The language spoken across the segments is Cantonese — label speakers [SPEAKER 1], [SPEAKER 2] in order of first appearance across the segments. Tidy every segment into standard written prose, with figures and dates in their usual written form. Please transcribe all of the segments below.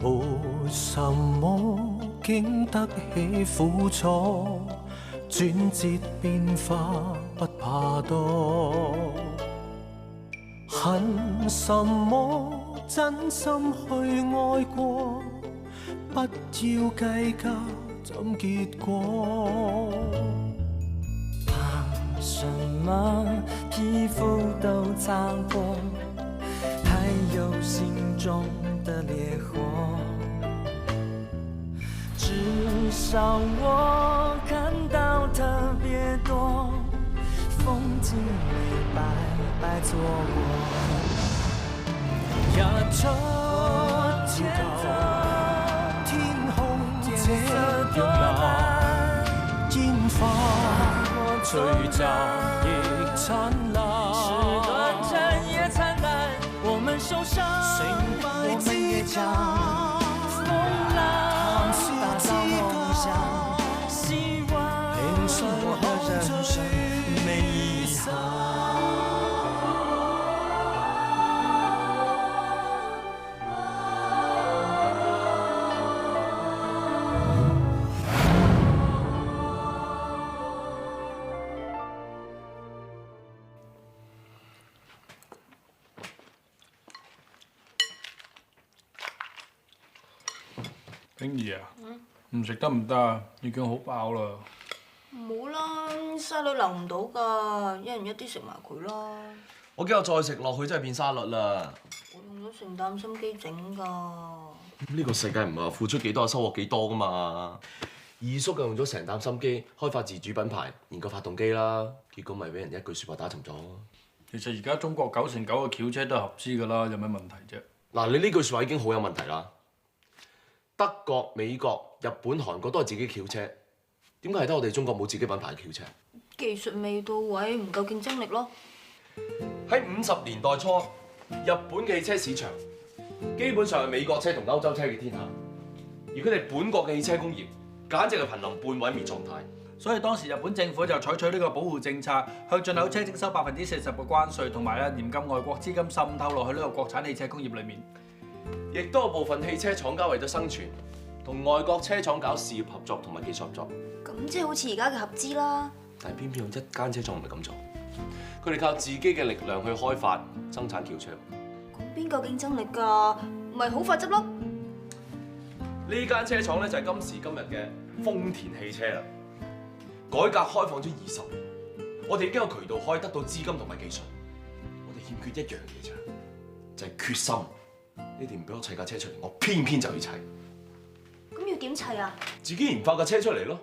[SPEAKER 1] 沒什麼經得起苦楚，轉折變化不怕多。恨什麼真心去愛過，不要計較怎結果。
[SPEAKER 2] 怕什麼皮膚都擦過，還有心中的烈火，至少我看到特別多風景沒白白錯過。
[SPEAKER 1] 日出天空這樣藍，煙花璀璨亦燦爛，
[SPEAKER 2] 時短暫也燦爛，我們受傷，我們也將風浪打造夢想，希望我的人生沒遺憾。
[SPEAKER 3] 冰兒啊，唔食得唔得啊？已經好飽啦。
[SPEAKER 4] 唔好啦，沙律留唔到㗎，一人一啲食埋佢啦。
[SPEAKER 5] 我驚我再食落去真係變沙律啦。
[SPEAKER 4] 我用咗成擔心機整㗎。
[SPEAKER 5] 呢個世界唔係話付出幾多收穫幾多㗎嘛。二叔就用咗成擔心機開發自主品牌，研究發動機啦，結果咪俾人一句説話打沉咗。
[SPEAKER 3] 其實而家中國9成9嘅轎車都係合資㗎啦，有咩問題啫？
[SPEAKER 5] 嗱，你呢句説話已經好有問題啦。德國、美國、日本、韓國都係自己轎車，點解係得我哋中國冇自己品牌嘅轎車？
[SPEAKER 4] 技術未到位，唔夠競爭力咯。
[SPEAKER 5] 喺50年代初，日本嘅汽車市場基本上係美國車同歐洲車嘅天下，而佢哋本國嘅汽車工業簡直係瀕臨半毀滅狀態。
[SPEAKER 3] 所以當時日本政府就採取呢個保護政策，向進口車徵收40%嘅關稅，同埋嚴禁外國資金滲透落去呢個國產汽車工業裏面。
[SPEAKER 5] 亦都有部分汽車廠家為咗生存，同外國車廠搞事業合作同埋技術合作。
[SPEAKER 4] 咁即係好似而家嘅合資啦。
[SPEAKER 5] 但係偏偏有一間車廠唔係咁做，佢哋靠自己嘅力量去開發生產轎車。
[SPEAKER 4] 咁邊個競爭力㗎？咪好快執笠。
[SPEAKER 5] 呢間車廠咧就係今時今日嘅豐田汽車啦。改革開放咗20年，我哋已經有渠道可以得到資金同埋技術，我哋欠缺一樣嘢咋，就係決心。你哋唔俾我砌架車出嚟，我偏偏就要砌。
[SPEAKER 4] 咁要點砌啊？
[SPEAKER 5] 自己研發架車出嚟咯，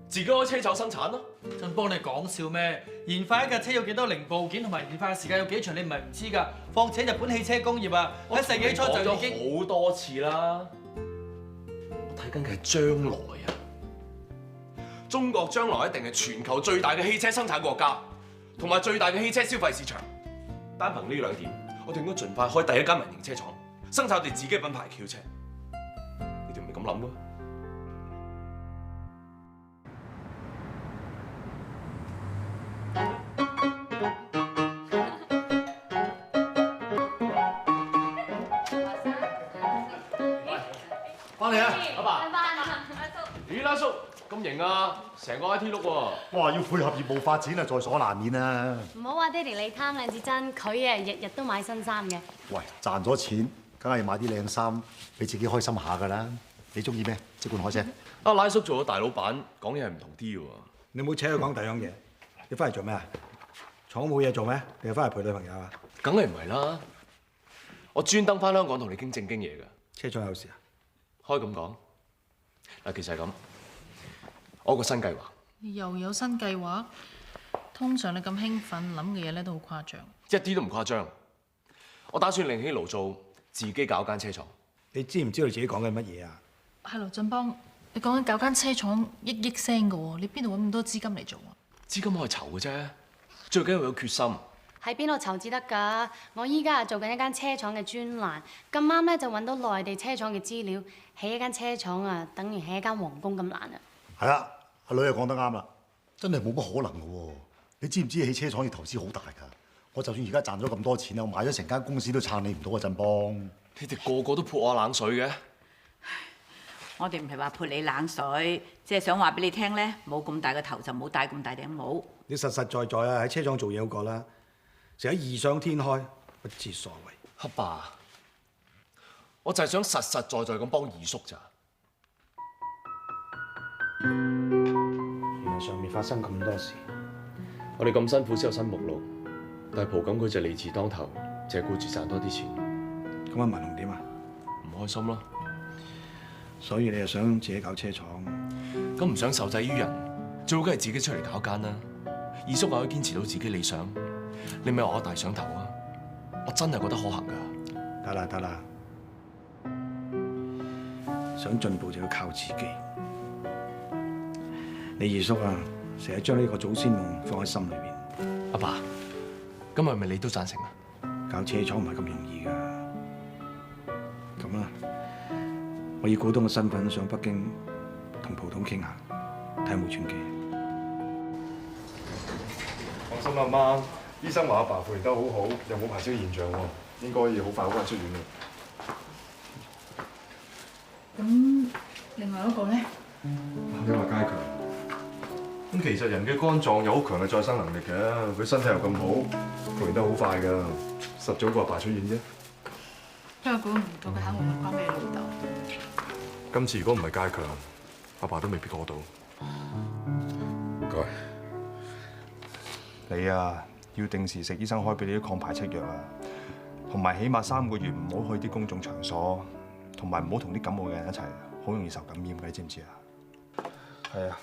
[SPEAKER 5] 自己開車廠生產咯。
[SPEAKER 3] 振邦，你講笑咩？研發一架車要幾多零部件，同埋研發嘅時間有幾長，你唔係唔知㗎。況且日本汽車工業啊，喺世紀初就已經
[SPEAKER 5] 好多次啦。我睇緊嘅係將來啊！中國將來一定係全球最大嘅汽車生產國家，同埋最大嘅汽車消費市場。單憑呢2點，我哋應該盡快開第一間民營車廠，生產我哋自己品牌嘅轎車。你哋唔係咁諗㗎？翻嚟啊，阿爸！咦，阿叔咁型啊，成個 IT 碌喎！
[SPEAKER 6] 哇，要配合業務發展啊，在所難免啊！
[SPEAKER 7] 唔好話爹哋你貪靚至真，佢啊日日都買新衫嘅。
[SPEAKER 6] 喂，賺咗錢，梗係要買啲靚衫，俾自己開心下㗎啦！你中意咩？即管開聲。
[SPEAKER 5] 阿奶叔做咗大老闆，講嘢係唔同啲喎。
[SPEAKER 8] 你冇扯佢講第二樣嘢，你翻嚟做咩啊？廠冇嘢做咩？定係翻嚟陪女朋友啊？
[SPEAKER 5] 梗係唔係啦！我專登翻香港同你傾正經嘢㗎。
[SPEAKER 8] 車廠有事啊？
[SPEAKER 5] 可以咁講。嗱，其實係咁，我有個新計劃。
[SPEAKER 9] 又有新計劃？通常你咁興奮，諗嘅嘢咧都好誇張。
[SPEAKER 5] 一啲都唔誇張。我打算另起爐灶，自己搞間車廠。
[SPEAKER 8] 你知唔知道自己講緊乜嘢啊？
[SPEAKER 9] 係咯，振邦，你講緊搞間車廠億聲嘅喎，你邊度揾咁多資金嚟做啊？
[SPEAKER 5] 資金可以籌嘅啫，最緊要有決心。
[SPEAKER 7] 喺邊度籌至得㗎？我依家係做緊一間車廠嘅專欄，咁啱咧就揾到內地車廠嘅資料，起一間車廠啊，等於起一間皇宮咁難啊！
[SPEAKER 6] 係啊，阿女又講得啱啦，真係冇乜可能嘅喎。你知唔知起車廠要投資好大㗎？我就算而家賺咗咁多錢啦，我買咗成間公司都撐你唔到啊，振邦。
[SPEAKER 5] 你哋個個都潑我冷水嘅。
[SPEAKER 10] 我哋唔係話潑你冷水，即係想話俾你聽咧，冇咁大個頭就冇戴咁大頂帽。
[SPEAKER 8] 你實實在在啊喺車廠做嘢好過啦，成日異想天開，不知所謂。
[SPEAKER 5] 阿爸，我就係想實實在在咁幫二叔咋。
[SPEAKER 8] 原來上面發生咁多事，
[SPEAKER 5] 我哋咁辛苦先有新目錄，但係蒲錦佢就利字當頭，淨係顧住賺多啲錢。
[SPEAKER 8] 咁阿文龍點啊？
[SPEAKER 5] 唔開心咯。
[SPEAKER 8] 所以你又想自己搞車廠？
[SPEAKER 5] 咁唔想受制於人，最好梗係自己出嚟搞間啦。二叔話可以堅持到自己理想，你咪話我大想頭啊！我真係覺得可行㗎。
[SPEAKER 8] 得啦得啦，想進步就要靠自己。你二叔啊，成日將呢個祖先夢放喺心裏邊。
[SPEAKER 5] 阿爸，咁係咪你都贊成啊？
[SPEAKER 8] 搞車廠唔係咁容易㗎。咁啦，我以股東嘅身份上北京同蒲董傾下，睇下有冇轉機。
[SPEAKER 11] 放心啦，媽，醫生話阿爸復原得好好，又冇排斥現象喎，應該要好快好快出院啦。
[SPEAKER 9] 咁另外嗰個咧？
[SPEAKER 11] 你話佳強，咁其實人嘅肝臟有好強嘅再生能力嘅，佢身體又咁好，復原得好快㗎，實早過阿爸出院啫。
[SPEAKER 9] 不過估唔到佢肯換關俾你老豆。
[SPEAKER 11] 今次如果唔係佳強，阿爸都未必過到。
[SPEAKER 12] 唔該。
[SPEAKER 11] 你啊，要定時食醫生開俾你啲抗排斥藥啊，同埋起碼3個月唔好去啲公眾場所，同埋唔好同啲感冒嘅人一齊，好容易受感染嘅，你知唔知啊？係啊，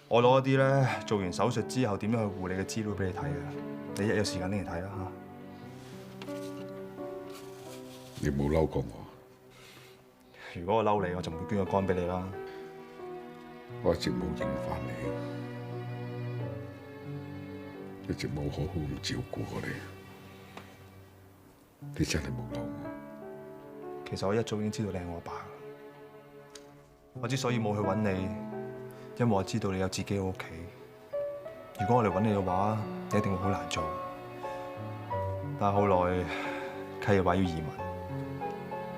[SPEAKER 11] 我攞一啲咧做完手術之後點樣去護理嘅資料俾你睇啊，你一有時間拎嚟睇啦嚇。
[SPEAKER 12] 你冇嬲過我？
[SPEAKER 11] 如果我嬲你，我就唔會捐個肝俾你啦。
[SPEAKER 12] 我一直冇認翻你，一直冇好好咁照顧過你。你真係冇嬲我。
[SPEAKER 11] 其實我一早已經知道你係我阿爸。我之所以冇去揾你，因為我知道你有自己嘅屋企。如果我嚟揾你嘅話，你一定會好難做。但係後來契爺話要移民，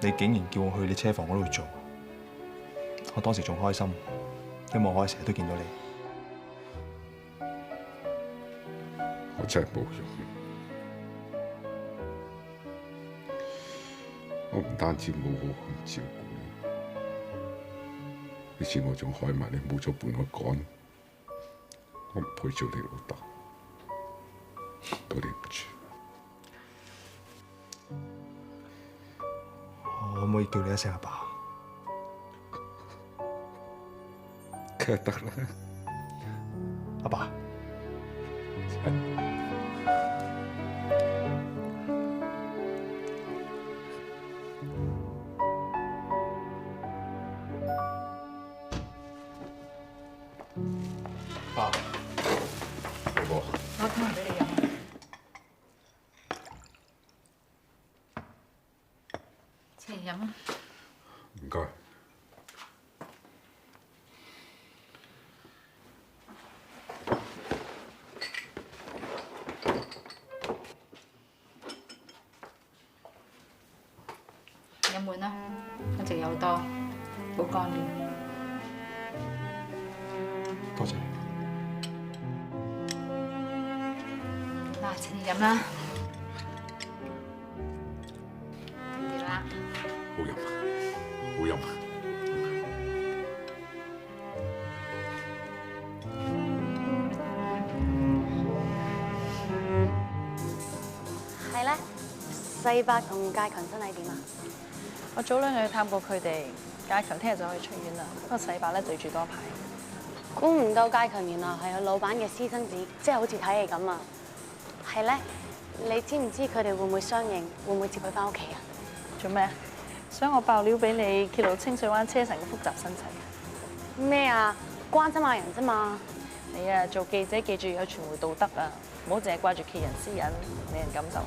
[SPEAKER 11] 你竟然叫我去你車房嗰度做，我當時仲開心，因為我可以成日都見到你。
[SPEAKER 12] 我真係冇用，我唔單止冇好好照顧你，呢次我仲害埋你冇咗半個肝，我唔配做你老豆，對你唔住。
[SPEAKER 11] 我可唔可以叫你一聲阿爸？
[SPEAKER 12] 梗係得啦，
[SPEAKER 11] 阿爸。爸，
[SPEAKER 12] 老婆，
[SPEAKER 9] 我湯俾你飲。請你飲啊！
[SPEAKER 12] 唔該。
[SPEAKER 9] 飲滿啦，一直有多，好乾嘅。
[SPEAKER 11] 多謝。
[SPEAKER 9] 嗱，請你飲啦。點啦？
[SPEAKER 12] 好飲，好飲。
[SPEAKER 7] 係咧，世伯同介強身體點啊？
[SPEAKER 13] 我早兩日去探過佢哋，介強聽日就可以出院啦。不過世伯咧對住多排。
[SPEAKER 7] 估唔到介強原來係佢老闆嘅私生子，即係好似睇戲咁啊！係咧，你知唔知佢哋會唔會相認？會唔會接佢翻屋企啊？
[SPEAKER 13] 做咩？想我爆料俾你揭露清水灣車神嘅複雜身世？
[SPEAKER 7] 咩啊？關心下人啫嘛！
[SPEAKER 13] 你啊，做記者記住有傳媒道德啊，唔好淨係掛住揭人私隱，令人感受。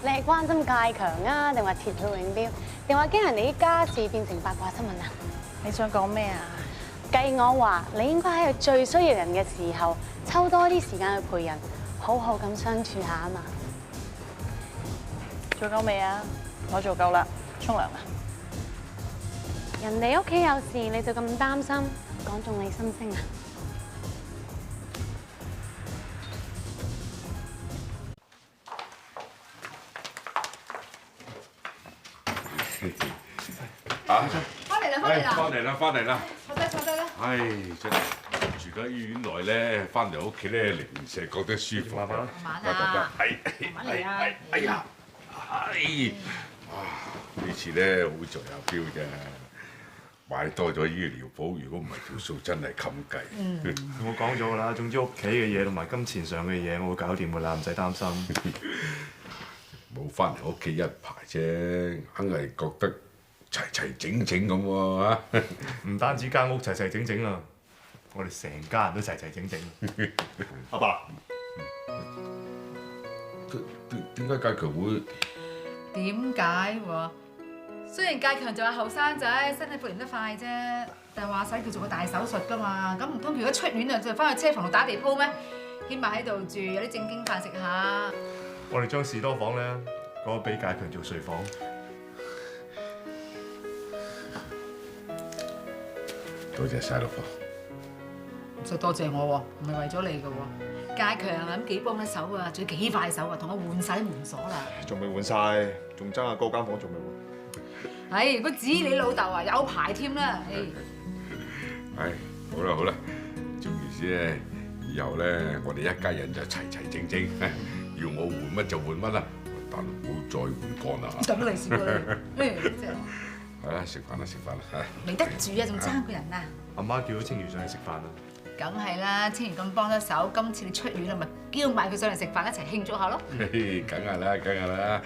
[SPEAKER 7] 你係關心介強啊，定話鐵血永標，定話驚人哋啲家事變成八卦新聞啊？
[SPEAKER 13] 你想講咩啊？
[SPEAKER 7] 計我話，你應該喺佢最需要人嘅時候，抽多啲時間去陪人，好好咁相處下啊嘛。
[SPEAKER 13] 做夠未啊？我做夠啦，沖涼啦。
[SPEAKER 7] 人哋屋企有事你就咁擔心，講中你心聲啊！
[SPEAKER 12] 啊！
[SPEAKER 10] 翻嚟啦，
[SPEAKER 12] 翻嚟啦！
[SPEAKER 10] 坐低啦。
[SPEAKER 12] 唉，真係住喺醫院內咧，翻嚟屋企咧，零舍覺得舒服。慢慢
[SPEAKER 10] 啊！
[SPEAKER 12] 慢嚟啊！哎呀！呢次咧好在有標啫，買多咗醫療保，如果唔係條數真係冚計。
[SPEAKER 11] 我講咗㗎啦，總之屋企嘅嘢同埋金錢上嘅嘢，我會搞掂㗎啦，唔使擔心。
[SPEAKER 12] 冇翻嚟屋企一排啫，硬係覺得齊齊整整咁喎嚇。
[SPEAKER 11] 唔單止間屋齊齊整整啦，我哋成家人都齊齊整整。阿爸，
[SPEAKER 12] 點解介強會？
[SPEAKER 14] 點解喎？雖然介強仲係後生仔，身體復原得快啫，但係話使佢做個大手術㗎嘛，咁唔通佢如果出院啊，就翻去車房度打地鋪咩？起碼喺度住，有啲正經飯食下。
[SPEAKER 11] 我哋將士多房咧改俾介強做睡房。
[SPEAKER 12] 多謝晒老婆。
[SPEAKER 14] 唔使多謝我喎，唔係為咗你㗎喎。介強啊，咁幾幫得手啊，仲要幾快手啊，同我換晒啲門鎖啦。
[SPEAKER 11] 仲未換晒，仲爭啊嗰間房仲未換。
[SPEAKER 14] 唉，如果指你老豆啊，有排添啦。
[SPEAKER 12] 唉，好啦，總言之咧，以後咧，我哋一家人就齊齊整整，要我換乜就換乜啦，但唔好再換乾啦嚇。
[SPEAKER 14] 等利是喎你，真係。
[SPEAKER 12] 係啦，食飯啦。
[SPEAKER 14] 未得住啊，仲爭個人啊！
[SPEAKER 11] 阿媽叫咗青魚上嚟食飯啦。
[SPEAKER 14] 梗係啦，青魚咁幫得手，今次你出院啦，咪叫埋佢上嚟食飯，一齊慶祝下咯。
[SPEAKER 12] 梗係啦，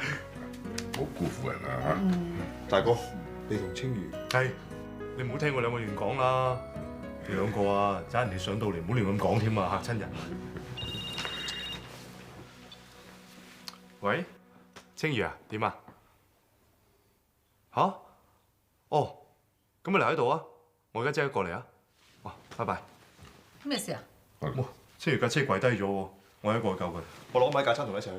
[SPEAKER 12] 唔好辜負人啊嚇。
[SPEAKER 11] 大哥，你同青魚係，你唔好聽我兩個亂講啦。你兩個啊，爭人哋上到嚟，唔好亂咁講添啊，嚇親人。喂，青魚啊，點啊？嚇？哦，咁咪留喺度啊！我而家即刻過嚟啊！哇，拜拜。
[SPEAKER 14] 咩事啊？
[SPEAKER 11] 哇！青魚架車跪低咗喎，我一個去救佢。我攞埋架餐同你一齊去，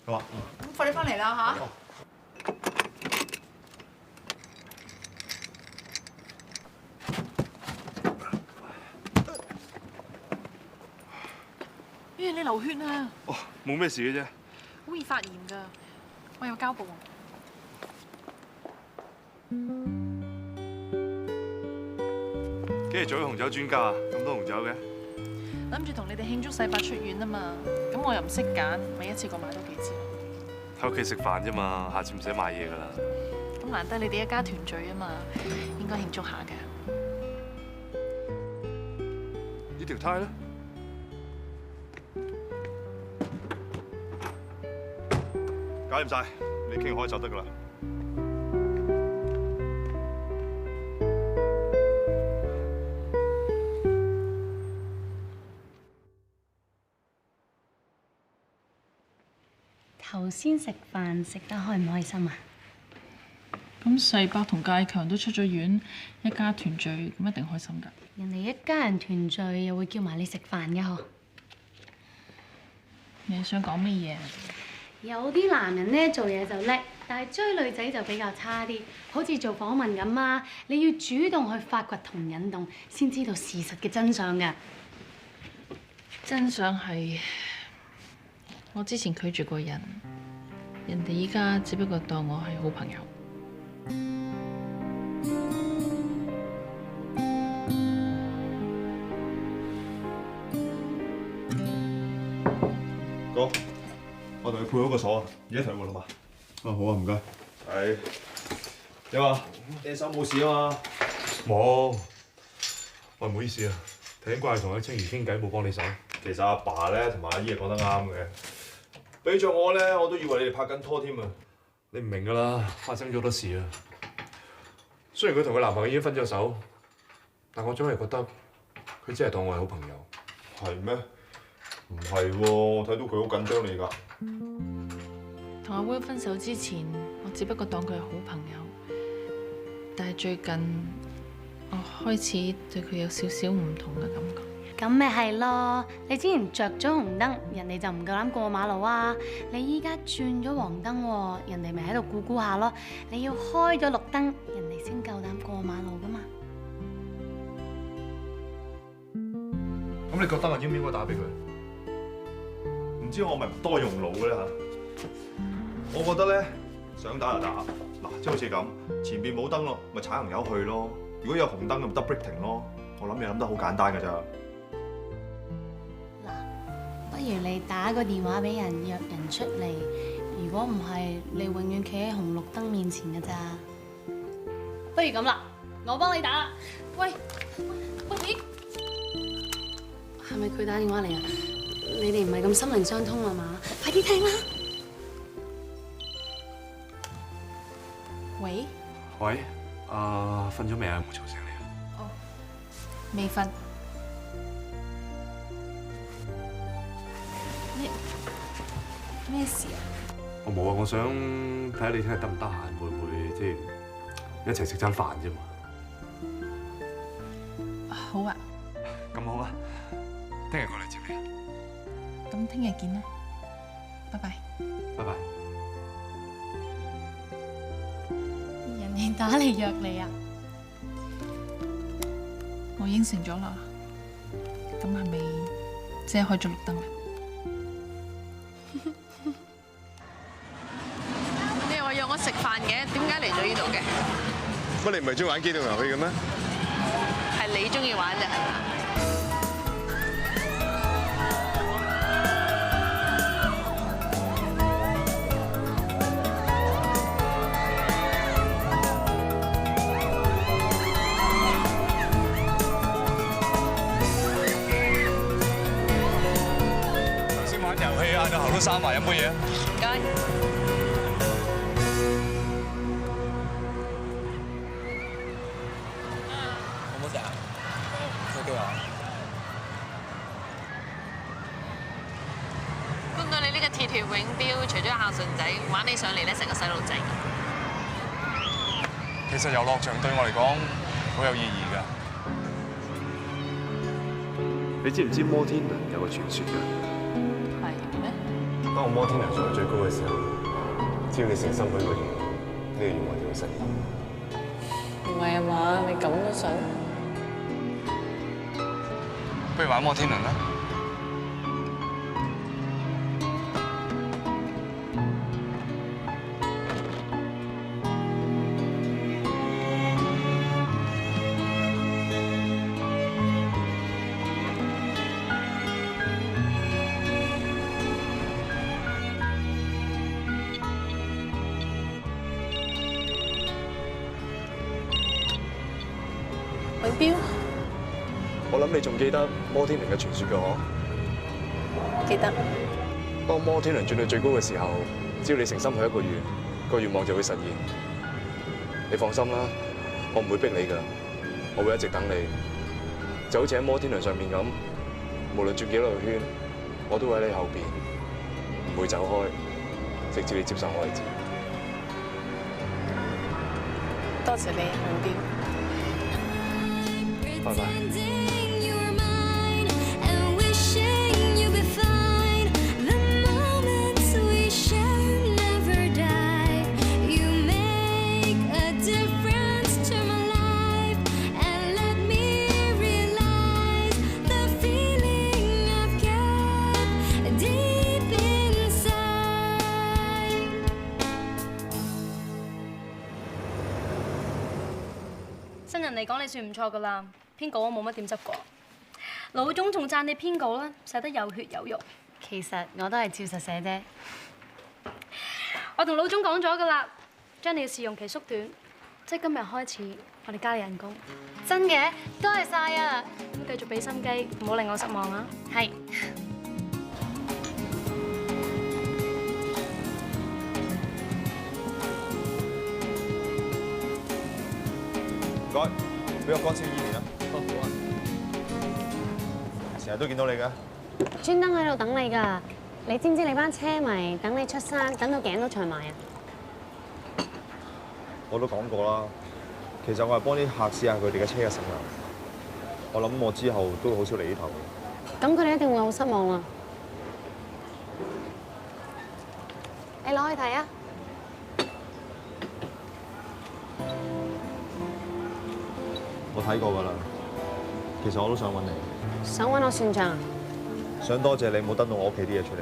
[SPEAKER 11] 好嘛？
[SPEAKER 14] 咁快啲翻嚟啦嚇！
[SPEAKER 9] 你流血啊！
[SPEAKER 11] 哦，冇咩事嘅啫。
[SPEAKER 9] 好易發炎㗎，我有膠布。
[SPEAKER 11] 幾日做咗紅酒專家啊？咁多紅酒嘅？
[SPEAKER 9] 諗住同你哋慶祝世伯出院啊嘛，咁我又唔識揀，咪一次過買多幾支。
[SPEAKER 11] 喺屋企食飯啫嘛，下次唔使買嘢㗎啦。
[SPEAKER 9] 咁難得你哋一家團聚啊嘛，應該慶祝下嘅。
[SPEAKER 11] 呢條呔咧？搞掂晒，你傾開就得㗎啦。
[SPEAKER 7] 頭先食飯食得開唔開心啊？
[SPEAKER 9] 咁世伯同介強都出咗院，一家團聚，咁一定開心㗎。
[SPEAKER 7] 人哋一家人團聚又會叫埋你食飯嘅嗬？
[SPEAKER 9] 你想講乜嘢？
[SPEAKER 7] 有啲男人咧做嘢就叻，但係追女仔就比較差啲。好似做訪問咁啊，你要主動去發掘同引動，先知道事實嘅真相㗎。
[SPEAKER 9] 真相係我之前拒絕過人，人哋依家只不過當我係好朋友。
[SPEAKER 11] 哥，我同你配好個鎖啊，而家同你換啦嘛。哦，好啊，唔該。係。點啊？你手冇事啊嘛？冇。喂，唔好意思啊，頭先掛住同阿青兒傾偈，冇幫你手。其實阿爸咧同埋阿姨係講得啱嘅。俾咗我咧，我都以為你哋拍緊拖添啊！你唔明㗎啦，發生咗好多事啊。雖然佢同佢男朋友已經分咗手，但我總係覺得佢只係當我係好朋友。係咩？唔係喎，我睇到佢好緊張你㗎。
[SPEAKER 9] 同阿 Will 分手之前，我只不過當佢係好朋友，但係最近我開始對佢有少少唔同嘅感覺。
[SPEAKER 7] 咁咪係咯，你之前着咗紅燈，人哋就唔夠膽過馬路啊！你依家轉咗黃燈喎，人哋咪喺度估估下咯。你要開咗綠燈，人哋先夠膽過馬路噶嘛。
[SPEAKER 11] 咁你覺得我應唔應該打俾佢？唔知我咪唔多用腦嘅咧嚇。我覺得咧，想打就打。嗱，即係好似咁，前邊冇燈咯，咪踩紅油去咯。如果有紅燈，咁得 break 停咯。我諗你諗得好簡單㗎咋。
[SPEAKER 7] 不如你打個電話俾人約人出嚟，如果唔係，你永遠企喺紅綠燈面前㗎咋。不如咁啦，我幫你打。喂，咦？係咪佢打電話嚟啊？你哋唔係咁心靈相通啊嘛？快啲聽啦！喂？
[SPEAKER 5] 喂，瞓咗未啊？有冇嘈醒你啊？
[SPEAKER 9] 哦，未瞓。咩事啊？
[SPEAKER 5] 我冇啊，我想睇下你聽日得唔得閒，會唔會即係一齊食餐飯啫嘛？
[SPEAKER 9] 好啊。
[SPEAKER 11] 咁好啊，聽日過嚟接你啊。
[SPEAKER 9] 咁聽日見啦，拜拜。
[SPEAKER 5] 拜拜。
[SPEAKER 7] 人哋打嚟約你啊？
[SPEAKER 9] 我應承咗啦。咁係咪即係開咗綠燈啦？你話約我食飯嘅，點解嚟咗呢度嘅？
[SPEAKER 11] 乜你唔係中意玩機動遊戲嘅咩？
[SPEAKER 9] 係你中意玩啫，係嘛？
[SPEAKER 11] 頭先玩遊戲嗌到喉都沙埋，飲杯嘢啊！
[SPEAKER 9] 唔該。觀到你呢個鐵血永標，除咗孝順仔，玩起上嚟咧成個細路仔。
[SPEAKER 11] 其實遊樂場對我嚟講好有意義㗎。
[SPEAKER 5] 你知唔知摩天輪有個傳說㗎？
[SPEAKER 9] 係咩？
[SPEAKER 5] 當摩天輪上到最高嘅時候，只要你誠心許個願，呢個願望就會實現。
[SPEAKER 13] 唔係啊嘛，你咁都想？
[SPEAKER 11] 不如玩摩天輪啦！
[SPEAKER 13] 永標，
[SPEAKER 11] 我諗你仲記得摩天輪嘅傳說㗎嗬？
[SPEAKER 13] 記得。
[SPEAKER 11] 當摩天輪轉到最高嘅時候，只要你誠心許一個願，個願望就會實現。你放心啦，我唔會逼你㗎，我會一直等你，就好似喺摩天輪上面咁，無論轉幾多個圈，我都會喺你後邊，唔會走開，直至你接受我為止。
[SPEAKER 13] 多謝你，永標。
[SPEAKER 11] 拜拜。
[SPEAKER 15] 新人嚟講，你算唔錯噶啦，編稿我冇乜點執過。老總仲讚你編稿啦，寫得有血有肉。
[SPEAKER 7] 其實我都係照實寫啫。
[SPEAKER 15] 我同老總講咗噶啦，將你嘅試用期縮短，即係今日開始，我哋加你人工。
[SPEAKER 7] 真嘅，多謝晒啊！
[SPEAKER 15] 咁繼續俾心機，唔好令我失望啊！
[SPEAKER 7] 係。
[SPEAKER 11] 唔該，俾個乾燒伊麵啦。好啊。成日都見到你㗎。
[SPEAKER 16] 專登喺度等你㗎。你知唔知你班車迷等你出山，等到頸都長埋啊？
[SPEAKER 11] 我都講過啦，其實我係幫啲客試下佢哋嘅車嘅性能。我諗我之後都好少嚟呢頭嘅。
[SPEAKER 16] 咁佢哋一定會好失望啦。你攞去睇啊！
[SPEAKER 11] 我睇過㗎啦。其實我都想揾你。
[SPEAKER 16] 想揾我算賬？
[SPEAKER 11] 想多謝你冇登到我屋企啲嘢出嚟。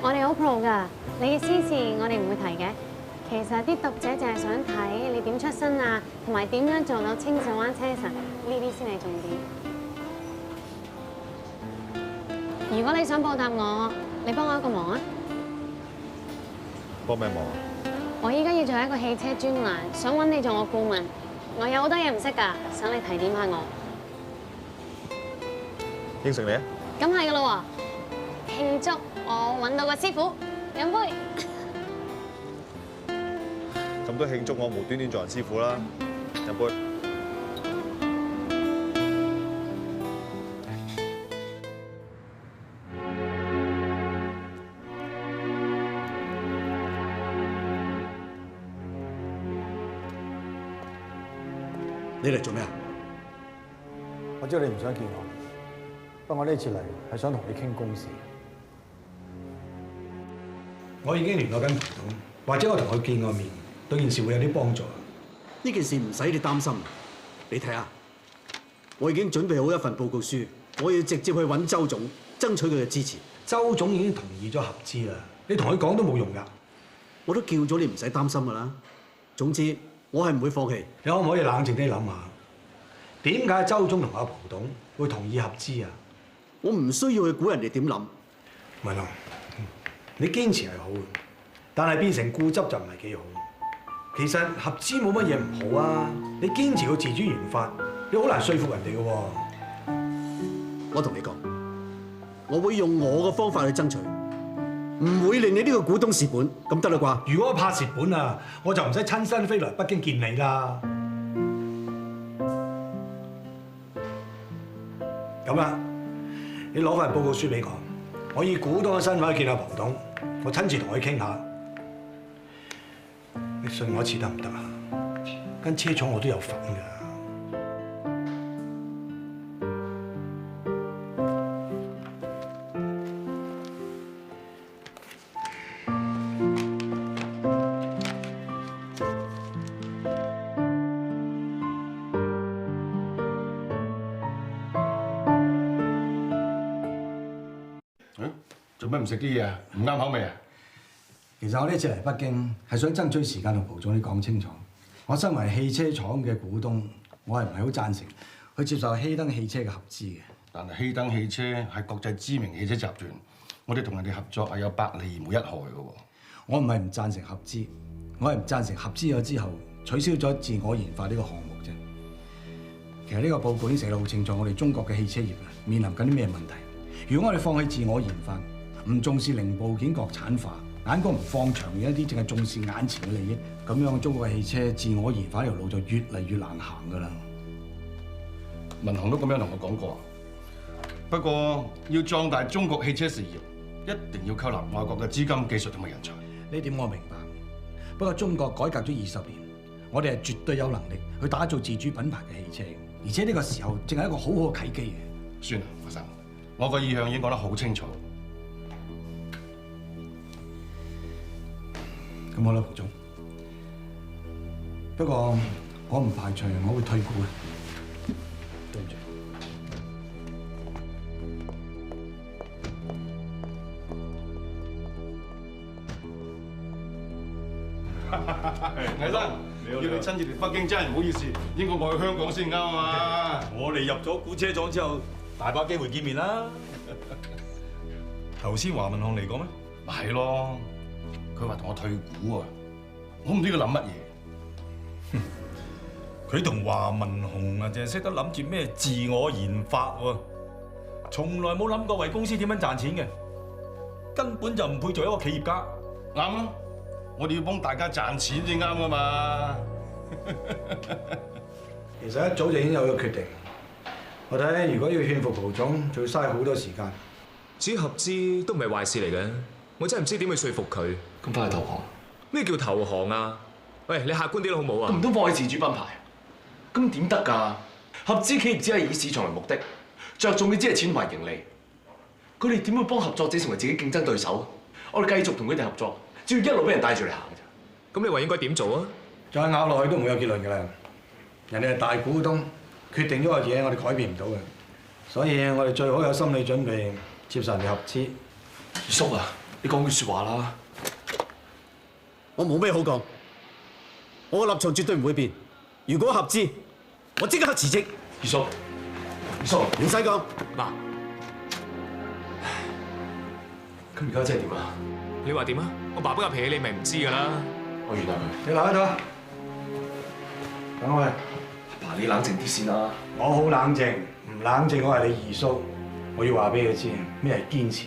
[SPEAKER 16] 我哋好 pro 㗎，你嘅私事我哋唔會提嘅。其實啲讀者就係想睇你點出身啊，同埋點樣做到清水灣車神，呢啲先係重點。如果你想報答我，你幫我一個忙啊！
[SPEAKER 11] 幫咩忙啊？
[SPEAKER 16] 我依家要做一個汽車專欄，想揾你做我顧問。我有好多嘢唔識㗎，想你提點下我。
[SPEAKER 11] 應承你啊！
[SPEAKER 16] 咁係㗎咯喎，慶祝我揾到個師傅，飲杯。
[SPEAKER 11] 咁都慶祝我無端端做人師傅啦！飲杯。
[SPEAKER 17] 你嚟做咩啊？
[SPEAKER 18] 我知道你唔想見我，不過我呢次嚟係想同你傾公事。
[SPEAKER 8] 我已經聯絡緊蒲董，或者我同佢見個面，對件事會有啲幫助。
[SPEAKER 17] 呢件事唔使你擔心，你睇下，我已經準備好一份報告書，我要直接去揾周總，爭取佢嘅支持。
[SPEAKER 8] 周總已經同意咗合資啦，你同佢講都冇用㗎。
[SPEAKER 17] 我都叫咗你唔使擔心㗎啦。總之，我係唔會放棄。
[SPEAKER 8] 你可唔可以冷靜啲諗下？點解周總同阿蒲董會同意合資啊？
[SPEAKER 17] 我唔需要去估人哋點諗。
[SPEAKER 8] 咪咯，你堅持係好嘅，但係變成固執就唔係幾好。其實合資冇乜嘢唔好啊，你堅持個自主研發，你好難說服人哋嘅喎。
[SPEAKER 17] 我同你講，我會用我嘅方法去爭取，唔會令你呢個股東蝕本，咁得啦啩？
[SPEAKER 8] 如果我怕蝕本啊，我就唔使親身飛來北京見你啦。咁啦，你攞份報告書俾我，我以股東嘅身份去見阿蒲董，我親自同佢傾下。你信我一次得唔得啊？間車廠我都有份㗎。
[SPEAKER 6] 做咩唔食啲嘢啊？唔啱口味啊？
[SPEAKER 8] 其實我呢次嚟北京係想爭取時間同蒲總你講清楚。我身為汽車廠嘅股東，我係唔係好贊成去接受希登汽車嘅合資嘅。
[SPEAKER 6] 但係希登汽車係國際知名汽車集團，我哋同人哋合作係有百利而無一害嘅喎。
[SPEAKER 8] 我唔係唔贊成合資，我係唔贊成合資咗之後取消咗自我研發呢個項目啫。其實呢個報告已經寫得好清楚，我哋中國嘅汽車業面臨緊啲咩問題。如果我哋放棄自我研發，唔重視零部件國產化，眼光唔放長遠一啲，淨係重視眼前嘅利益，咁樣中國嘅汽車自我研發呢條路就越嚟越難行㗎啦。
[SPEAKER 6] 民航都咁樣同我講過，不過要壯大中國汽車事業，一定要吸納外國嘅資金、技術同埋人才。
[SPEAKER 8] 呢點我明白。不過中國改革咗20年，我哋係絕對有能力去打造自主品牌嘅汽車，而且呢個時候正係一個好好嘅契機嘅。
[SPEAKER 6] 算啦，華生，我個意向已經講得好清楚。
[SPEAKER 8] 咁好啦，蒲總。不過我唔排除我會退股嘅。對唔住。
[SPEAKER 6] 魏生，要你親自嚟北京真係唔好意思，應該我去香港先啱啊嘛。
[SPEAKER 19] 我哋入咗古車廠之後，大把機會見面啦。頭先華文航嚟講咩？
[SPEAKER 6] 咪係咯。佢話同我退股啊！我唔知佢諗乜嘢。
[SPEAKER 19] 佢同華文鴻啊，淨係識得諗住咩自我研發喎，從來冇諗過為公司點樣賺錢嘅，根本就唔配做一個企業家。
[SPEAKER 6] 啱啊！我哋要幫大家賺錢先啱噶嘛。
[SPEAKER 8] 其實一早就已經有個決定。我睇如果要勸服蒲總，就要嘥好多時間。
[SPEAKER 20] 至於合資都唔係壞事嚟嘅，我真係唔知點去說服佢。
[SPEAKER 5] 咁快去投降？
[SPEAKER 20] 咩叫投降啊？喂，你客觀啲啦，好唔好啊？
[SPEAKER 5] 咁唔通放棄自主品牌？咁點得㗎？合資企業只係以市場為目的，着重嘅只係錢同埋盈利。佢哋點會幫合作者成為自己競爭對手？我哋繼續同佢哋合作，只要一路俾人帶住嚟行嘅啫。
[SPEAKER 20] 咁你話應該點做啊？
[SPEAKER 8] 再拗落去都唔會有結論㗎啦。人哋係大股東，決定咗嘅嘢我哋改變唔到嘅，所以我哋最好有心理準備，接受人哋合資。
[SPEAKER 5] 二叔啊，你講句説話啦！
[SPEAKER 17] 我冇咩好講，我嘅立場絕對唔會變。如果合資，我即刻辭職。
[SPEAKER 5] 二叔，
[SPEAKER 17] 唔使講。
[SPEAKER 20] 嗱，
[SPEAKER 5] 咁而家真係點啊？
[SPEAKER 20] 你話點啊？我爸爸嘅脾氣你咪唔知㗎啦。
[SPEAKER 5] 我原諒佢。
[SPEAKER 8] 你留喺度啊！等我。
[SPEAKER 5] 爸，你冷靜啲先啦。
[SPEAKER 8] 我好冷靜，唔冷靜我係你二叔。我要話俾佢知，咩係堅持，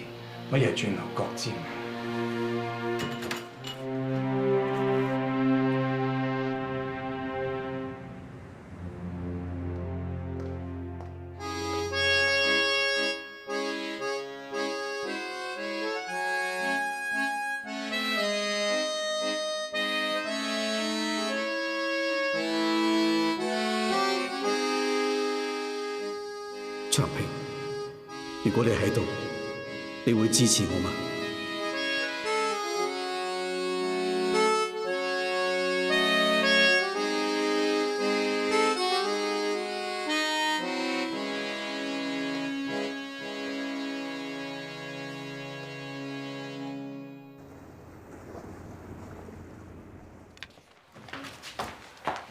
[SPEAKER 8] 乜嘢係轉牛角尖。
[SPEAKER 17] 長平，如果你喺度，你會支持我嗎？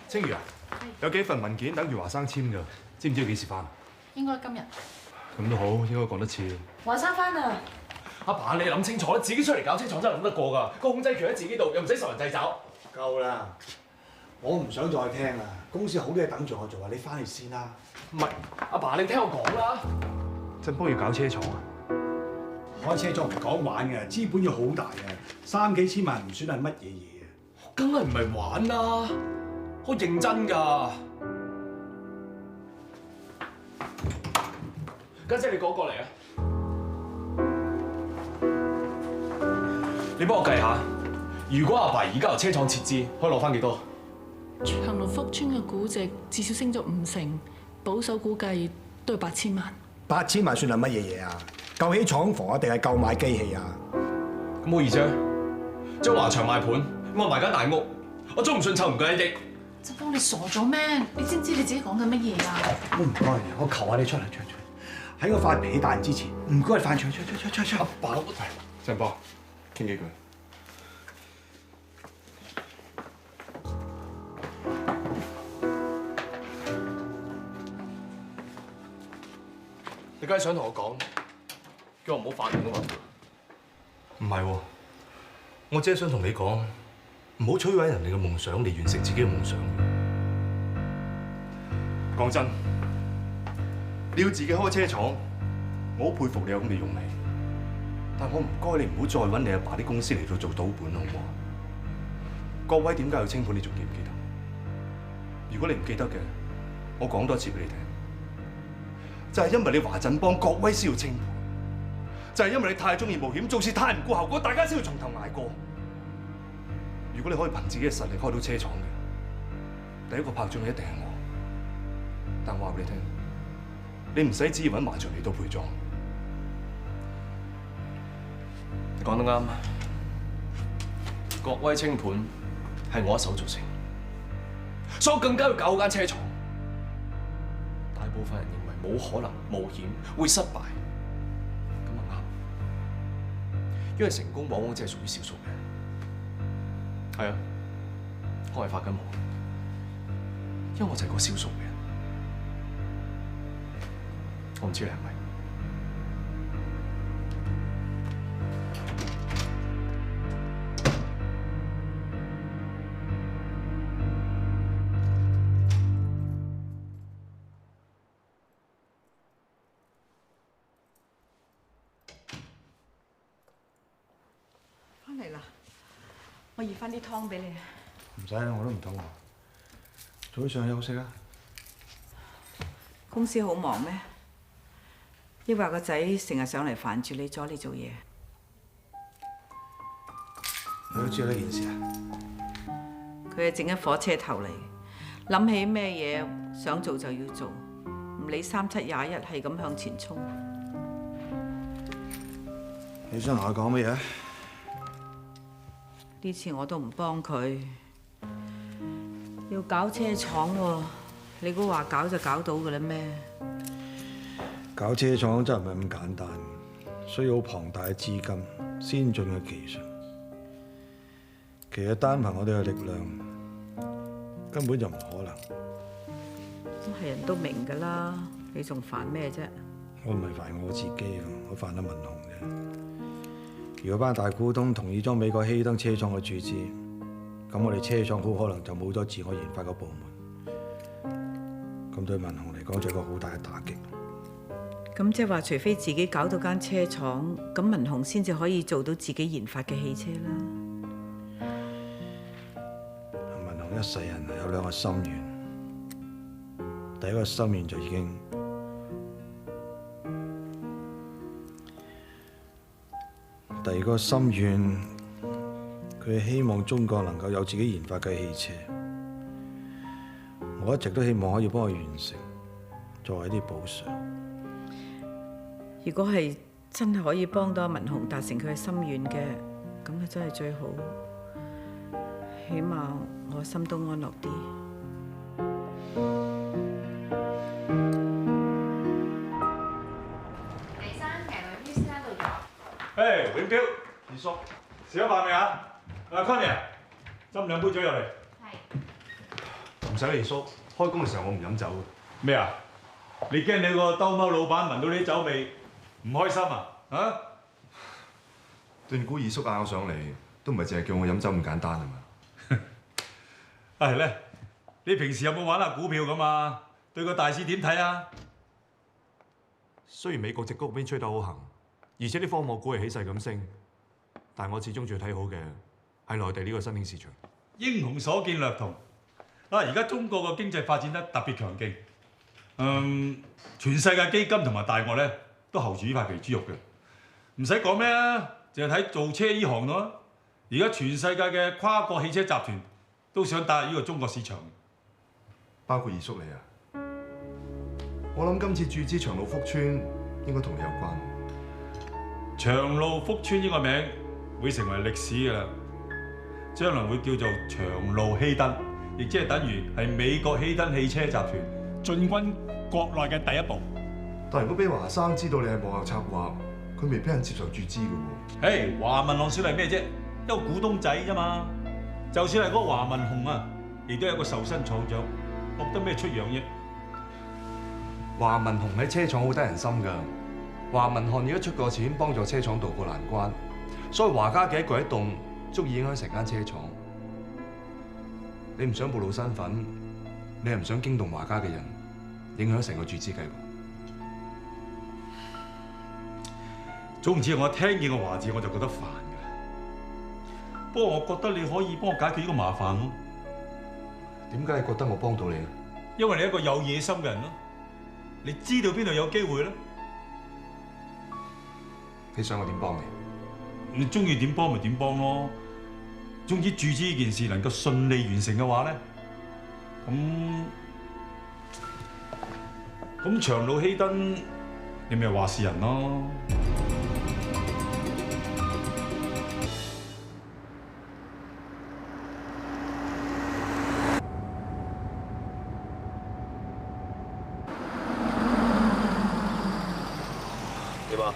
[SPEAKER 11] 青如啊，有幾份文件等住華生簽㗎，知唔知幾時翻？
[SPEAKER 9] 應該今日。
[SPEAKER 11] 咁都好，應該趕得切。
[SPEAKER 9] 華生翻啦！
[SPEAKER 5] 阿爸，你諗清楚啦，自己出嚟搞車廠真係諗得過㗎，個控制權喺自己度，又唔使受人掣肘。
[SPEAKER 8] 夠啦，我唔想再聽啦。公司好多嘢等住我做啊，你翻去先啦。
[SPEAKER 5] 唔係，阿爸你聽我講啦。
[SPEAKER 11] 振邦要搞車廠啊？
[SPEAKER 8] 開車廠唔係講玩嘅，資本要好大嘅，3、4千萬唔算係乜嘢嘢啊。
[SPEAKER 5] 梗係唔係玩啦，我認真㗎。家姐，你過嚟啊！你幫我計下，如果阿爸而家由車廠撤資，可以攞翻幾多？
[SPEAKER 9] 長樂福村嘅估值至少升咗50%，保守估計都要8000萬。
[SPEAKER 18] 8000萬算係乜嘢嘢啊？夠起廠房啊，定係夠買機器啊？
[SPEAKER 5] 咁好易啫，將華強賣盤，我埋間大屋，我仲唔信湊唔夠1億？
[SPEAKER 9] 振邦，你傻咗咩？你知唔知你自己講緊乜嘢啊？
[SPEAKER 8] 唔該，我求下你出嚟。喺我發脾氣大人之前，唔該你快出。阿爸，
[SPEAKER 11] 振邦，傾幾句。
[SPEAKER 5] 你梗係想同我講，叫我唔好反應啊嘛？
[SPEAKER 11] 唔係喎，我只係想同你講，唔好摧毀人哋嘅夢想嚟完成自己嘅夢想。講真，你要自己開車廠，我好佩服你有咁嘅勇氣。但我唔該你唔好再揾你阿爸啲公司嚟到做賭本，好唔好？各位點解要清盤？你仲記唔記得？如果你唔記得嘅，我講多次俾你聽，就係因為你華振邦、國威先要清盤，就係因為你太中意冒險，做事太唔顧後果，大家先要從頭捱過。如果你可以憑自己嘅實力開到車廠嘅，第一個拍中嘅一定係我。但我話俾你聽，你唔使旨意揾華強嚟到陪葬。
[SPEAKER 5] 你講得啱，國威清盤係我一手造成，所以我更加要搞好間車廠。大部分人認為冇可能冒險會失敗，咁啊啱，因為成功往往只係屬於少數嘅。係啊，我係發緊夢，因為我就係個少數嘅人。我唔知你係咪？
[SPEAKER 10] 翻嚟啦，我熱翻啲湯俾你。
[SPEAKER 8] 唔使，我都唔肚餓。早啲上去休息啦。
[SPEAKER 10] 公司好忙咩？抑或個仔成日上嚟煩住你，阻你做嘢？
[SPEAKER 8] 你都知道呢件事啊？
[SPEAKER 10] 佢係整一火車頭嚟，諗起咩嘢想做就要做，理3721係咁向前衝。
[SPEAKER 18] 你想同我講乜嘢？
[SPEAKER 10] 呢次我都唔幫佢，要搞車廠喎。你估話搞就搞到㗎啦咩？
[SPEAKER 18] 搞車廠真係唔係咁簡單，需要好龐大嘅資金、先進嘅技術。其實單憑我哋嘅力量，根本就唔可能。
[SPEAKER 10] 係人都明㗎啦，你仲煩咩啫？
[SPEAKER 18] 我唔係煩我自己啊，我煩阿文雄啫。如果班大股東同意將美國希登車廠嘅注資，咁我哋車廠好可能就冇咗自我研發嘅部門。咁對文雄嚟講，就係一個好大嘅打擊。
[SPEAKER 10] 咁即係話，除非自己搞到間車廠，咁文雄先至可以做到自己研發嘅汽車啦。
[SPEAKER 18] 文雄一世人有兩個心願，第一個心願就已經，第二個心願，佢希望中國能夠有自己研發嘅汽車。我一直都希望可以幫佢完成，作為一啲補償。
[SPEAKER 10] 如果係真係可以幫到文雄達成佢嘅心願嘅，咁就真係最好，起碼我心都安樂啲。
[SPEAKER 14] 第三期女 Miss 到咗。
[SPEAKER 19] 誒，永彪，二叔，食咗飯未啊？阿 Connie，斟兩杯酒入嚟。
[SPEAKER 11] 唔使二叔，開工嘅時候我唔飲酒嘅。
[SPEAKER 19] 咩啊？你驚你個兜踎老闆聞到你啲酒味唔開心啊？啊？
[SPEAKER 11] 斷估二叔嗌我上嚟，都唔係淨係叫我飲酒咁簡單啊嘛。
[SPEAKER 19] 係咧，你平時有冇玩下股票咁啊？對個大市點睇啊？
[SPEAKER 11] 雖然美國隻谷邊吹得好行，而且啲科網股係起勢咁升，但係我始終最睇好嘅係內地呢個新興市場。
[SPEAKER 19] 英雄所見略同。而家中國個經濟發展得特別強勁，全世界基金同埋大鱷咧都候住呢塊肥豬肉嘅，唔使講咩啦，淨係睇造車呢行咯。而家全世界嘅跨國汽車集團都想打入呢個中國市場，
[SPEAKER 11] 包括二叔你啊。我諗今次注資長路福村應該同你有關。
[SPEAKER 19] 長路福村呢個名會成為歷史㗎啦，將來會叫做長路希登。亦即係等於係美國希登汽車集團進軍國內嘅第一步。
[SPEAKER 11] 但如果俾華生知道你係幕後策劃，佢未必肯接受注資嘅喎。
[SPEAKER 19] 華文浪算係咩啫？一個股東仔啫嘛。就算係嗰個華文雄啊，亦都係一個受薪廠長，學得咩出樣啫？
[SPEAKER 11] 華文雄喺車廠好得人心㗎。華文漢而家出過錢幫助車廠渡過難關，所以華家嘅一舉一動足以影響成間車廠。你唔想暴露身份，你係唔想驚動華家嘅人，影響成個注資計劃。
[SPEAKER 19] 總之我聽見個華字我就覺得煩㗎。不過我覺得你可以幫我解決呢個麻煩咯。
[SPEAKER 11] 點解你覺得我幫到你咧？
[SPEAKER 19] 因為你係一個有野心嘅人咯。你知道邊度有機會咧？
[SPEAKER 11] 你想我點幫你？
[SPEAKER 19] 你中意點幫咪點幫咯。總之注資呢件事能夠順利完成嘅話咧，咁長路希登，你咪話事人咯。
[SPEAKER 11] 點啊？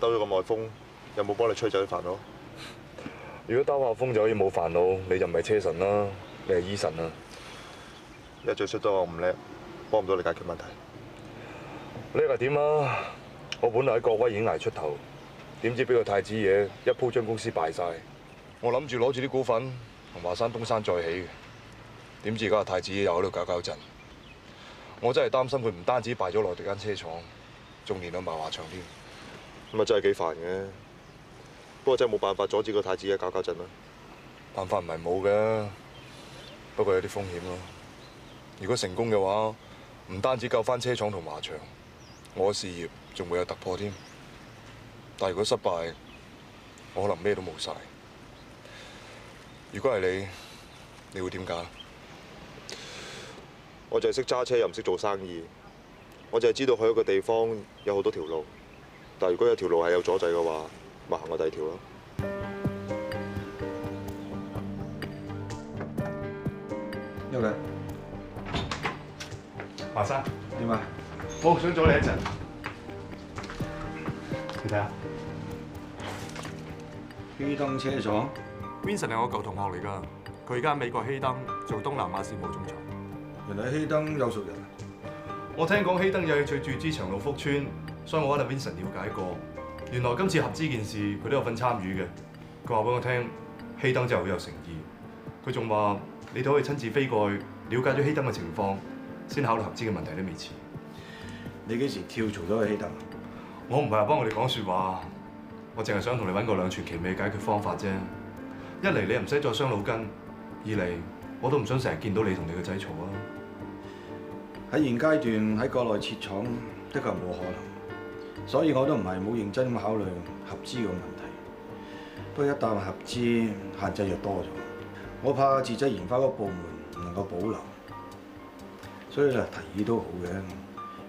[SPEAKER 11] 兜咗咁耐風，有冇幫你吹走啲煩惱？如果兜下風就可以冇煩惱，你就唔係車神啦，你係醫神啊！一最衰都我唔叻，幫唔到你解決問題。叻係點啊？我本來喺國威已經捱出頭，點知俾個太子爺一鋪將公司敗晒。我諗住攞住啲股份同華山東山再起嘅，點知而家個太子爺又喺度搞搞震。我真係擔心佢唔單止敗咗內地間車廠，仲連到埋華強添。咁啊真係幾煩嘅。不過真係冇辦法阻止個太子爺搞搞震啦。辦法唔係冇嘅，不過有啲風險咯。如果成功嘅話，唔單止救翻車廠同華強，我嘅事業仲會有突破添。但係如果失敗，我可能咩都冇晒。如果係你，你會點揀？我就係識揸車又唔識做生意，我就係知道去一個地方有好多條路，但係如果有條路係有阻滯嘅話，咪行過第二條咯。
[SPEAKER 18] 邱嘅，
[SPEAKER 19] 華生
[SPEAKER 18] 點啊？
[SPEAKER 19] 我想阻你一陣，你睇下。
[SPEAKER 18] 希登車廠
[SPEAKER 11] Vincent 係我舊同學嚟㗎，佢而家喺美國希登做東南亞事務總裁。
[SPEAKER 18] 原來希登有熟人。
[SPEAKER 11] 我聽講希登有興趣注資長路福村，所以我揾阿 Vincent 了解過。原來今次合資件事佢都有份參與嘅。佢話俾我聽，希登真係好有誠意。佢仲話你哋可以親自飛過去，了解咗希登嘅情況，先考慮合資嘅問題都未遲。
[SPEAKER 18] 你幾時跳槽咗去希登？
[SPEAKER 11] 我唔係話幫我哋講説話，我淨係想同你揾個兩全其美嘅解決方法啫。一嚟你唔使再傷腦筋，二嚟我都唔想成日見到你同你個仔嘈啊。
[SPEAKER 18] 喺現階段喺國內設廠的確冇可能，所以我都唔係冇認真咁考慮合資嘅問題。不過一旦合資，限制又多咗，我怕自製研發嗰個部門唔能夠保留，所以提議都好嘅，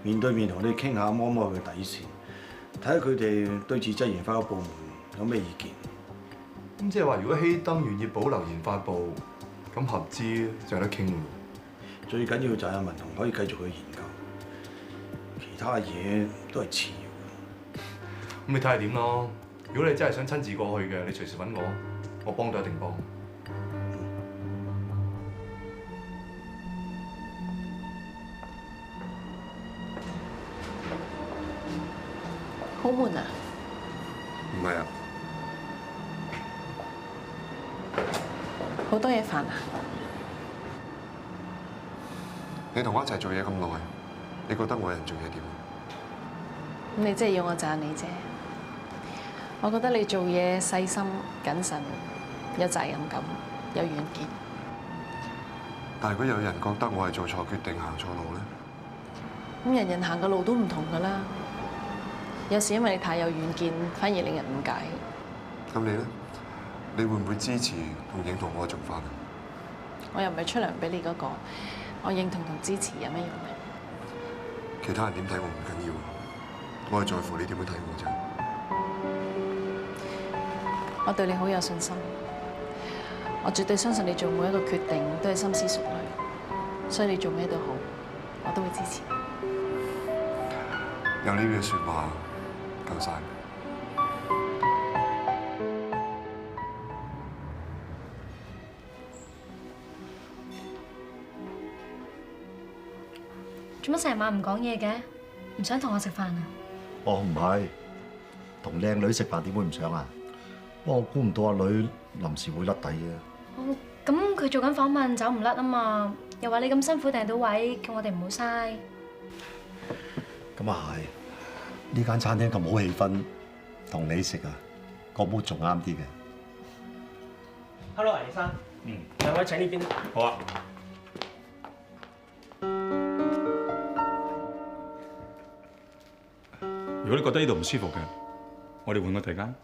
[SPEAKER 18] 面對面同佢哋傾下，摸摸佢嘅底線，睇下佢哋對自製研發個部門有咩意見。
[SPEAKER 11] 咁即係話，如果希登願意保留研發部，咁合資就有得傾喎。
[SPEAKER 18] 最緊要就係文雄可以繼續去研究，其他嘢都係次要。
[SPEAKER 11] 咁你睇下點咯？如果你真係想親自過去嘅，你隨時揾我幫到一定幫。
[SPEAKER 13] 好悶啊！
[SPEAKER 18] 唔係啊，
[SPEAKER 13] 好多嘢煩啊！
[SPEAKER 11] 你同我一齊做嘢咁耐，你覺得我人做嘢點？
[SPEAKER 13] 咁你真係要我讚你啫。我覺得你做嘢細心、謹慎、有責任感、有遠見。
[SPEAKER 11] 但係如果有人覺得我係做錯決定、行錯路咧？
[SPEAKER 13] 咁人人行嘅路都唔同㗎啦。有時因為你太有遠見，反而令人誤解。
[SPEAKER 11] 咁你咧？你會唔會支持同認同我嘅做法啊？
[SPEAKER 13] 我又唔係出糧俾你嗰個，我認同同支持有咩用咧？
[SPEAKER 11] 其他人點睇我唔緊要，我係在乎你點樣睇我啫。
[SPEAKER 13] 我對你好有信心，我絕對相信你做每一個決定都係深思熟慮，所以你做咩都好，我都會支持。
[SPEAKER 11] 有呢句説話夠晒。
[SPEAKER 15] 做乜成晚唔講嘢嘅？唔想同我食飯啊？
[SPEAKER 21] 哦，唔係，同靚女食飯點會唔想啊？不過我估唔到阿女臨時會甩底嘅。
[SPEAKER 15] 哦，咁佢做緊訪問走唔甩啊嘛，又話你咁辛苦訂到位，叫我哋唔好嘥。
[SPEAKER 21] 咁啊係，呢間餐廳咁好氣氛，同你食啊，個模仲啱啲嘅。
[SPEAKER 22] Hello， 倪生，兩位請呢邊。
[SPEAKER 19] 好啊。如果你覺得呢度唔舒服嘅，我哋換個地間。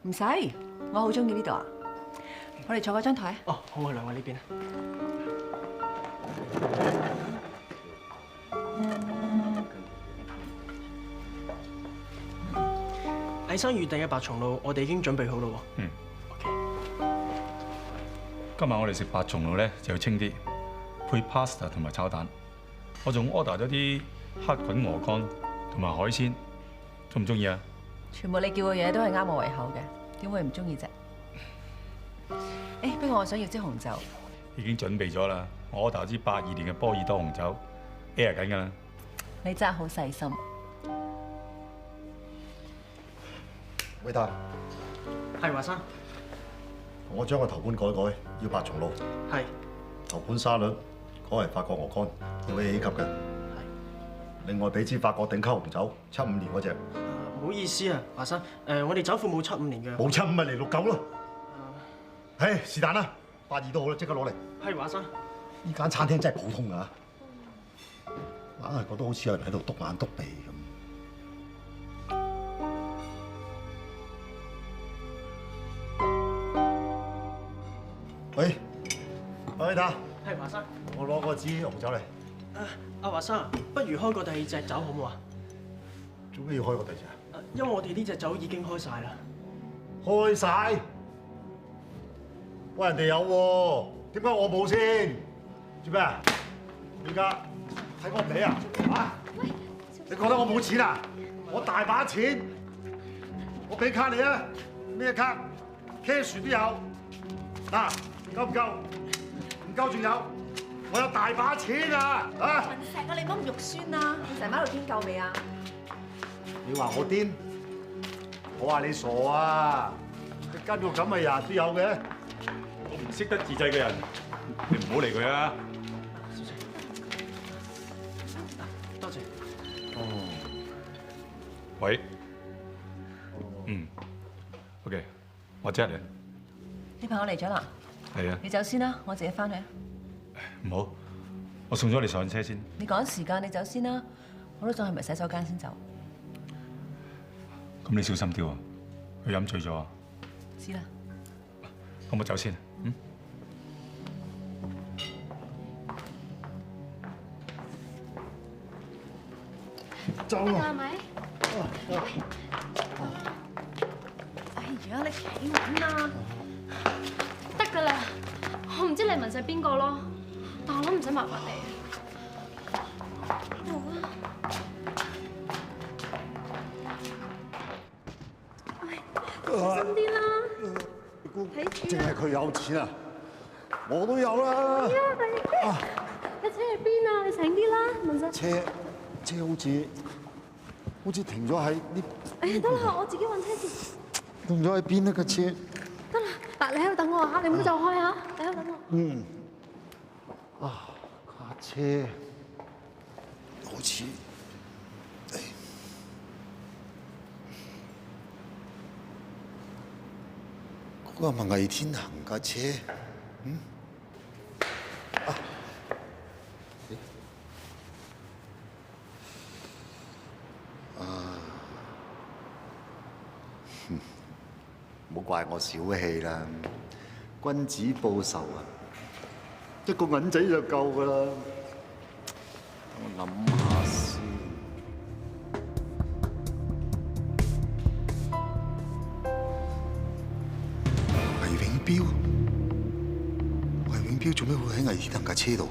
[SPEAKER 10] 唔使，我好中意呢度啊！我哋坐嗰張台。
[SPEAKER 22] 哦，好啊，兩位呢邊。倪生預訂嘅白松露，我哋已經準備好啦喎。
[SPEAKER 19] 嗯。今晚我哋食白松露咧就要清啲，配 pasta 同埋炒蛋。我仲 order 咗啲黑滾鵝肝同埋海鮮，中唔中意啊？
[SPEAKER 10] 全部你叫嘅嘢都係啱我胃口嘅，點會唔中意啫？誒，不過我想要支紅酒。
[SPEAKER 19] 已經準備咗啦，我 order 支82年嘅波爾多紅酒 ，air 緊㗎啦。
[SPEAKER 10] 你真係好細心。
[SPEAKER 21] 偉達，
[SPEAKER 22] 係華生。
[SPEAKER 21] 我將個頭盤改改，要白松露。
[SPEAKER 22] 係。
[SPEAKER 21] 頭盤沙律改為法國鵝肝，要 A 級嘅。係。另外俾支法國頂級紅酒，75年嗰隻。
[SPEAKER 22] 唔好意思啊，華生，我哋酒庫冇75年嘅。
[SPEAKER 21] 冇75咪嚟69咯。唉，是但啦，82都好啦，即刻攞嚟。
[SPEAKER 22] 係華生。
[SPEAKER 21] 呢間餐廳真係普通㗎，硬係覺得好似有人喺度篤眼篤鼻咁。喂，阿偉達，
[SPEAKER 22] 係華生，
[SPEAKER 21] 我攞個支紅酒嚟。
[SPEAKER 22] 阿華生，不如開個第二隻酒好唔好啊？
[SPEAKER 21] 做咩要開個第二隻？
[SPEAKER 22] 因為我哋呢隻酒已經開晒啦。
[SPEAKER 21] 開晒？喂，人哋有喎，點解我冇先？做咩啊？而家睇我唔起啊？嚇？你覺得我冇錢啊？我大把錢，我俾卡你啊！咩卡 ？cash 都有。嗱，夠唔夠？唔夠仲有，我有大把錢啊！啊！
[SPEAKER 1] 文石啊，你唔好咁肉酸啊！你成晚喺度癲夠未啊？
[SPEAKER 21] 你話我癲？我話你傻啊！你跟個咁嘅人都有嘅。
[SPEAKER 19] 我唔識得自制嘅人，你唔好理佢啊！
[SPEAKER 22] 多謝。
[SPEAKER 19] 哦。喂。OK， 我即刻嚟。
[SPEAKER 1] 你朋友嚟咗啦？
[SPEAKER 19] 係啊。
[SPEAKER 1] 你走先啦，我自己翻去。
[SPEAKER 19] 唔好，我送咗你上車先。
[SPEAKER 1] 你趕時間，你走先啦。我都想去埋洗手間先走。
[SPEAKER 19] 咁你小心啲喎，佢飲醉咗啊！
[SPEAKER 1] 知啦。
[SPEAKER 19] 咁我走先。
[SPEAKER 21] 走
[SPEAKER 7] 啊！係咪？
[SPEAKER 15] 哎呀，你企穩啦！得㗎啦，我唔知你文世邊個咯，但我諗唔使麻煩你。好啊。小心啲啦，睇住
[SPEAKER 21] 淨係佢有錢啊！我都有啦。
[SPEAKER 15] 係啊，你車去邊啊？你醒啲啦，文世。
[SPEAKER 21] 車好似停咗喺呢。
[SPEAKER 15] 哎呀，得啦，我自己揾車先。
[SPEAKER 21] 停咗喺邊啊架車？
[SPEAKER 15] 得啦，嗱，你喺度等我嚇，你唔好走開嚇，你喺度等我。
[SPEAKER 21] 嗯。啊，架車好似嗰個係咪魏天行架車？嗯。唔好怪我小氣啦，君子報仇啊，一個銀仔就夠㗎啦。我諗下先。魏永標做咩會喺魏天行架車度？